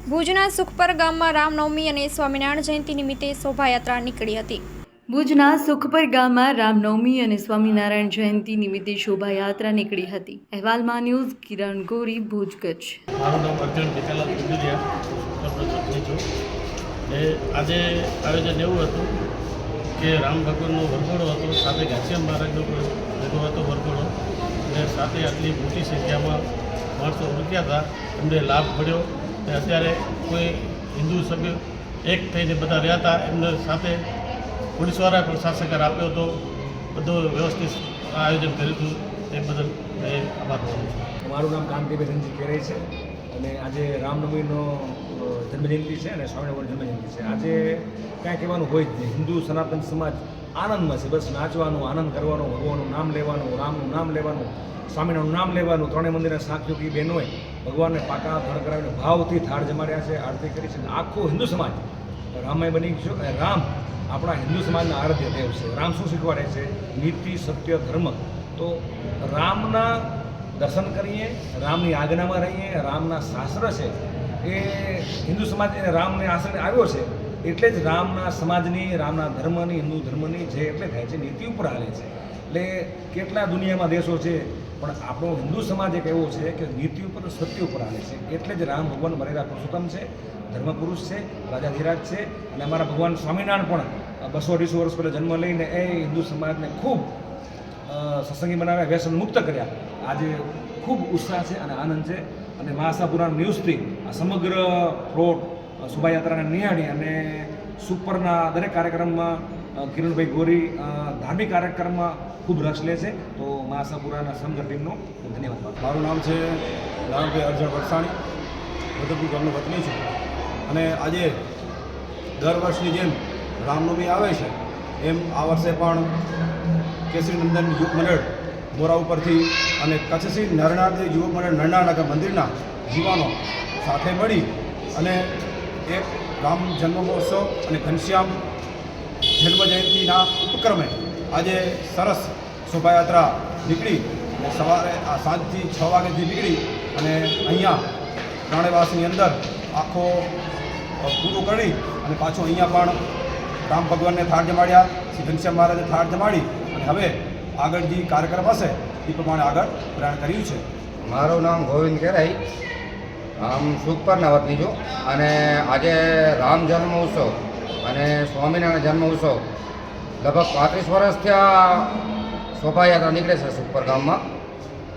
ભુજના સુખપર ગામમાં રામનવમી અને સ્વામિનારાયણ જયંતિ નિમિત્તે શોભાયાત્રા નીકળી હતી। ભુજના સુખપર ગામમાં રામનવમી અને સ્વામિનારાયણ જયંતિ નિમિત્તે શોભાયાત્રા નીકળી હતી। અહેવાલમાં ન્યૂઝ કિરણ ગોરી, ભુજ, કચ્છ। મારું નામ અર્જુન ભીખાલાલ ગુજરિયા સુખપર છું। આજે આયોજન એવું હતું કે રામ ભગવાનનો વરઘોડો હતો, સાથે ઘનશ્યામ મહારાજનો ભેગો હતો વરઘોડો, અને સાથે આટલી મોટી સંખ્યામાં માણસો ઉમટ્યા હતા, એમને લાભ મળ્યો। અને અત્યારે કોઈ હિન્દુ સભ્ય એક થઈને બધા રહ્યા હતા, એમને સાથે પોલીસવાળાએ પણ સાથ સહકાર આપ્યો હતો, બધું વ્યવસ્થિત આયોજન કર્યું હતું, એ બદલ મેં આભાર માનું છું। મારું નામ કાંતિભાઈ રણજી કેરાઈ છે અને આજે રામનવમીનો જન્મજયંતિ છે અને સ્વામિનારાયણ જન્મજયંતિ છે। આજે કાંઈ કહેવાનું હોય જ નહીં, હિન્દુ સનાતન સમાજ આનંદમાં છે, બસ નાચવાનું, આનંદ કરવાનો, ભગવાનનું નામ લેવાનું, રામનું નામ લેવાનું, સ્વામિનારાયણનું નામ લેવાનું। ત્રણેય મંદિરના સાતયોગી બહેનોએ ભગવાનને પાકા થાળ કરાવીને ભાવથી થાળ જમાડ્યા છે, આરતી કરી છે। આખો હિન્દુ સમાજ રામમય બની ગયો અને રામ આપણા હિન્દુ સમાજના આરાધ્ય દેવ છે। રામ શું શીખવાડે છે? નીતિ, સત્ય, ધર્મ। તો રામના દર્શન કરીએ, રામની આજ્ઞામાં રહીએ। રામના શાસ્ત્ર છે એ હિન્દુ સમાજ એને રામને આશ્રય આવ્યો છે, એટલે જ રામના સમાજની, રામના ધર્મની, હિન્દુ ધર્મની જે એટલે થાય છે, નીતિ ઉપર હાલે છે। એટલે કેટલા દુનિયામાં દેશો છે, પણ આપણો હિન્દુ સમાજ એક એવો છે કે નીતિ ઉપર, સત્ય ઉપર હાલે છે, એટલે જ રામ ભગવાન મર્યાદા પુરુષોત્તમ છે, ધર્મપુરુષ છે, રાજાધિરાજ છે। અને અમારા ભગવાન સ્વામિનારાયણ પણ 200-250 વર્ષ પહેલાં જન્મ લઈને એ હિન્દુ સમાજને ખૂબ સત્સંગી બનાવ્યા, વ્યસન મુક્ત કર્યા। આજે ખૂબ ઉત્સાહ છે અને આનંદ છે। અને મહાસાપુરાણ ન્યૂઝથી આ સમગ્ર પ્લોટ શોભાયાત્રાને નિહાળી અને સુપરના દરેક કાર્યક્રમમાં કિરણભાઈ ગોરી ધાર્મિક કાર્યક્રમમાં ખૂબ રસ લે છે। તો મહાસાપુરાના સમગ્ર ટીમનો ખૂબ ધન્યવાદ। મારું નામ છે રામભાઈ અર્જણ વરસાણી, વદરપુર ગામનો વતની છું। અને આજે દર વર્ષની જેમ રામનવમી આવે છે એમ આ વર્ષે પણ કેસરી નંદન યુવક મંડળ મોરા ઉપરથી અને કચ્છથી નરનાળદેવ યુવક મંડળ નરનાળનગર મંદિરના યુવાનો સાથે મળી અને એક રામ જન્મ મહોત્સવ અને ઘનશ્યામ જન્મજયંતિના ઉપક્રમે આજે સરસ શોભાયાત્રા નીકળી અને સવારે આ સાંજથી 6 વાગ્યાથી નીકળી અને અહીંયા રાણેવાસની અંદર આખો પૂરું કરી અને પાછું અહીંયા પણ રામ ભગવાનને થાળ જમાડ્યા, શ્રી ઘનશ્યામ મહારાજે થાળ જમાડી અને હવે આગળ જે કાર્યક્રમ હશે એ પ્રમાણે આગળ પ્રયાણ કર્યું છે। મારું નામ ગોવિંદ કેરાઈ, આમ સુખપરના વતની છું। અને આજે રામ જન્મ ઉત્સવ અને સ્વામિનારાયણ જન્મ ઉત્સવ લગભગ 35 વર્ષથી આ શોભાયાત્રા નીકળે છે સુખપર ગામમાં।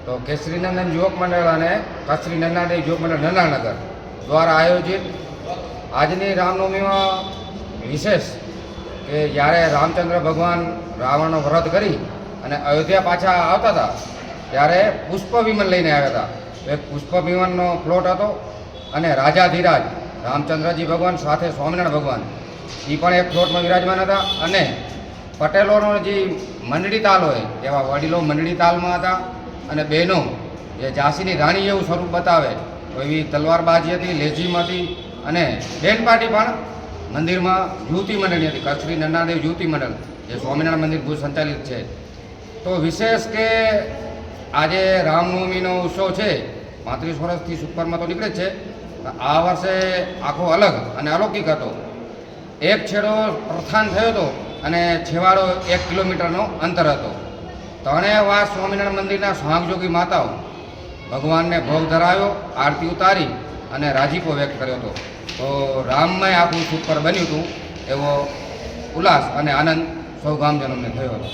તો કેસરીનંદન યુવક મંડળ અને કચ્છરી નરનાળદેવ યુવક મંડળ નરનાળનગર દ્વારા આયોજિત આજની રામનવમીમાં વિશેષ કે જ્યારે રામચંદ્ર ભગવાન રાવણનો વધ કરી અને અયોધ્યા પાછા આવતા હતા ત્યારે પુષ્પ વિમાન લઈને આવ્યા હતા। એક પુષ્પ વિમાનનો પ્લોટ હતો અને રાજાધિરાજ રામચંદ્રજી ભગવાન સાથે સ્વામિનારાયણ ભગવાન એ પણ એક પ્લોટમાં વિરાજમાન હતા। અને પટેલોનો જે મંડળી તાલ હોય એવા વડીલો મંડળી તાલમાં હતા અને બહેનો જે ઝાંસીની રાણી જેવું સ્વરૂપ બતાવે એવી તલવારબાજી હતી, લેઝીમ હતી અને બેન પાર્ટી પણ મંદિરમાં યુવતી મંડળની હતી, કચ્છરી નરનાળદેવ યુવતી મંડળ જે સ્વામિનારાયણ મંદિર ભુજ સંચાલિત છે। તો વિશેષ કે આજે રામનવમીનો ઉત્સવ છે, 35 વર્ષથી સુપરમાં તો નીકળે જ છે, આ વર્ષે આખો અલગ અને અલૌકિક હતો। એક છેડો પ્રસ્થાન થયો હતો અને છેવાડો 1 કિલોમીટરનો અંતર હતો। ત્રણેય વાર સ્વામિનારાયણ મંદિરના સ્વાંગજોગી માતાઓ ભગવાનને ભોગ ધરાવ્યો, આરતી ઉતારી અને રાજીપો વ્યક્ત કર્યો હતો। તો રામમય આખું સુપર બન્યું હતું એવો ઉલ્લાસ અને આનંદ સૌ ગામજનોને થયો હતો।